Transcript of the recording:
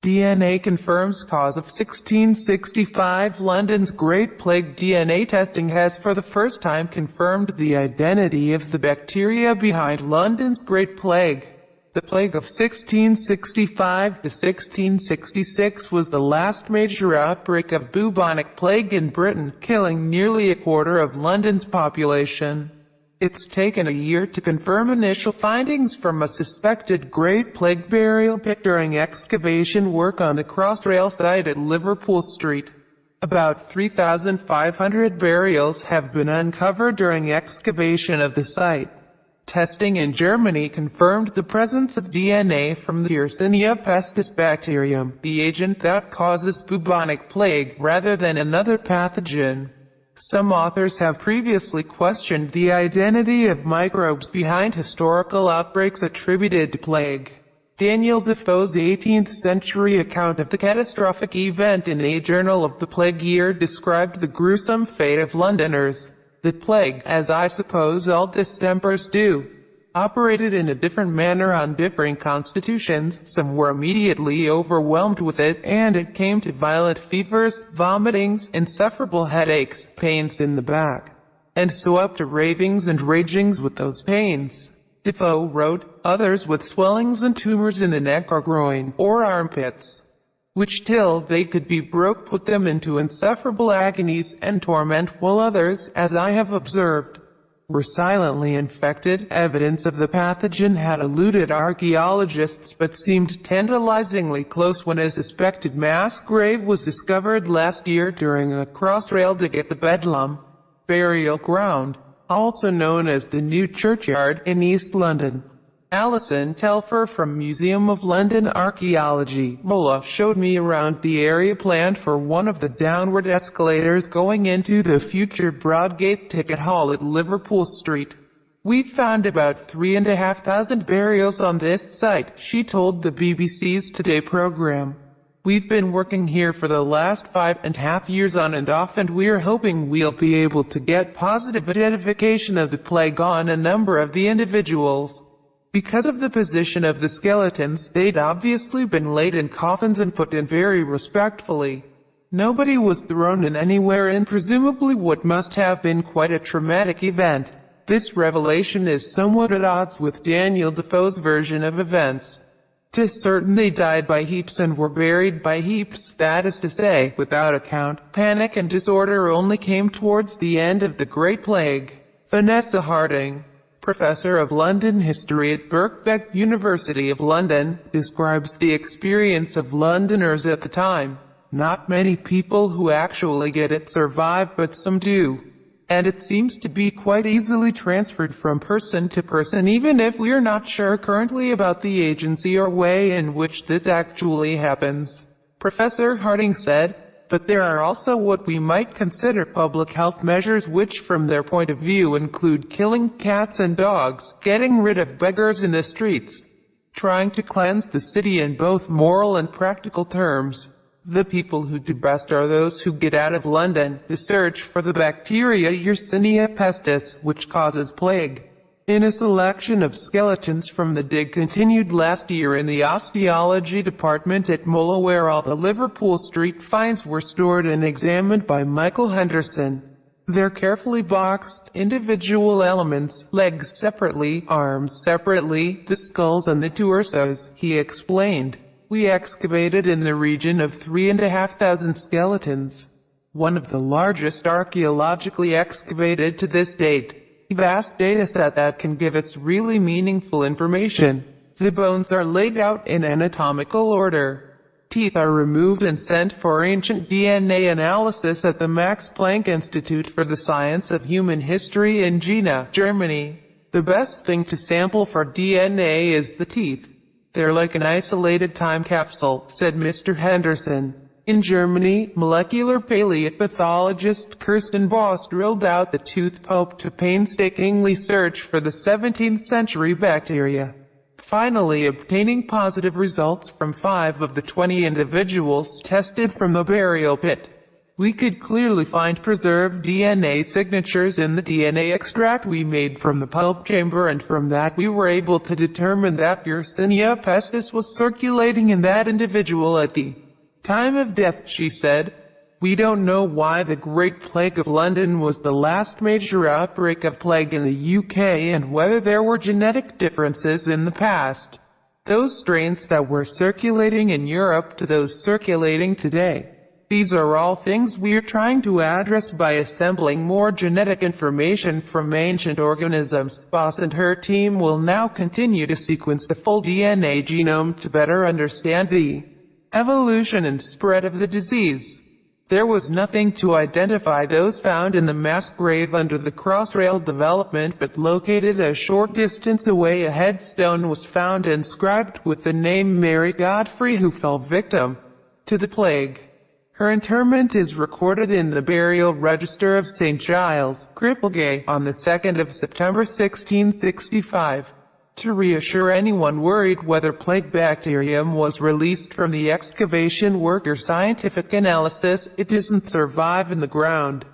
DNA confirms cause of 1665. London's Great Plague. DNA testing has for the first time confirmed the identity of the bacteria behind London's Great Plague. The plague of 1665 to 1666 was the last major outbreak of bubonic plague in Britain, killing nearly a quarter of London's population. It's taken a year to confirm initial findings from a suspected Great Plague burial pit during excavation work on the Crossrail site at Liverpool Street. About 3,500 burials have been uncovered during excavation of the site. Testing in Germany confirmed the presence of DNA from the Yersinia pestis bacterium, the agent that causes bubonic plague, rather than another pathogen. Some authors have previously questioned the identity of microbes behind historical outbreaks attributed to plague. Daniel Defoe's 18th-century account of the catastrophic event in a Journal of the Plague Year described the gruesome fate of Londoners. The plague, as I suppose all distempers do, operated in a different manner on differing constitutions. Some were immediately overwhelmed with it, and it came to violent fevers, vomitings, insufferable headaches, pains in the back, and so up to ravings and ragings with those pains. Defoe wrote, others with swellings and tumors in the neck or groin, or armpits, which till they could be broke put them into insufferable agonies and torment, while others, as I have observed, were silently infected. Evidence of the pathogen had eluded archaeologists but seemed tantalizingly close when a suspected mass grave was discovered last year during a Crossrail dig at the Bedlam burial ground, also known as the New Churchyard, in East London. Alison Telfer from Museum of London Archaeology, MOLA, showed me around the area planned for one of the downward escalators going into the future Broadgate Ticket Hall at Liverpool Street. We found about 3,500 burials on this site, she told the BBC's Today programme. We've been working here for the last 5.5 years on and off, and we're hoping we'll be able to get positive identification of the plague on a number of the individuals. Because of the position of the skeletons, they'd obviously been laid in coffins and put in very respectfully. Nobody was thrown in anywhere in presumably what must have been quite a traumatic event. This revelation is somewhat at odds with Daniel Defoe's version of events. 'Tis certain they died by heaps and were buried by heaps, that is to say, without account. Panic and disorder only came towards the end of the Great Plague. Vanessa Harding, Professor of London History at Birkbeck, University of London, describes the experience of Londoners at the time. Not many people who actually get it survive, but some do. And it seems to be quite easily transferred from person to person, even if we are not sure currently about the agency or way in which this actually happens. Professor Harding said, but there are also what we might consider public health measures which from their point of view include killing cats and dogs, getting rid of beggars in the streets, trying to cleanse the city in both moral and practical terms. The people who do best are those who get out of London. The search for the bacteria Yersinia pestis, which causes plague, in a selection of skeletons from the dig continued last year in the osteology department at MOLA, where all the Liverpool Street finds were stored and examined by Michael Henderson. They're carefully boxed, individual elements, legs separately, arms separately, the skulls and the torsos, he explained. We excavated in the region of 3,500 skeletons, one of the largest archaeologically excavated to this date. A vast data set that can give us really meaningful information. The bones are laid out in anatomical order. Teeth are removed and sent for ancient DNA analysis at the Max Planck Institute for the Science of Human History in Jena, Germany. The best thing to sample for DNA is the teeth. They're like an isolated time capsule, said Mr. Henderson. In Germany, molecular paleopathologist Kirsten Boss drilled out the tooth pulp to painstakingly search for the 17th century bacteria, finally obtaining positive results from 5 of the 20 individuals tested from the burial pit. We could clearly find preserved DNA signatures in the DNA extract we made from the pulp chamber, and from that we were able to determine that Yersinia pestis was circulating in that individual at the time of death, she said. We don't know why the Great Plague of London was the last major outbreak of plague in the UK and whether there were genetic differences in the past. Those strains that were circulating in Europe to those circulating today. These are all things we're trying to address by assembling more genetic information from ancient organisms. Boss and her team will now continue to sequence the full DNA genome to better understand the evolution and spread of the disease. There was nothing to identify those found in the mass grave under the Crossrail development, but located a short distance away a headstone was found inscribed with the name Mary Godfrey, who fell victim to the plague. Her interment is recorded in the burial register of St. Giles, Cripplegate, on the 2nd of September 1665. To reassure anyone worried whether plague bacterium was released from the excavation work or scientific analysis, it doesn't survive in the ground.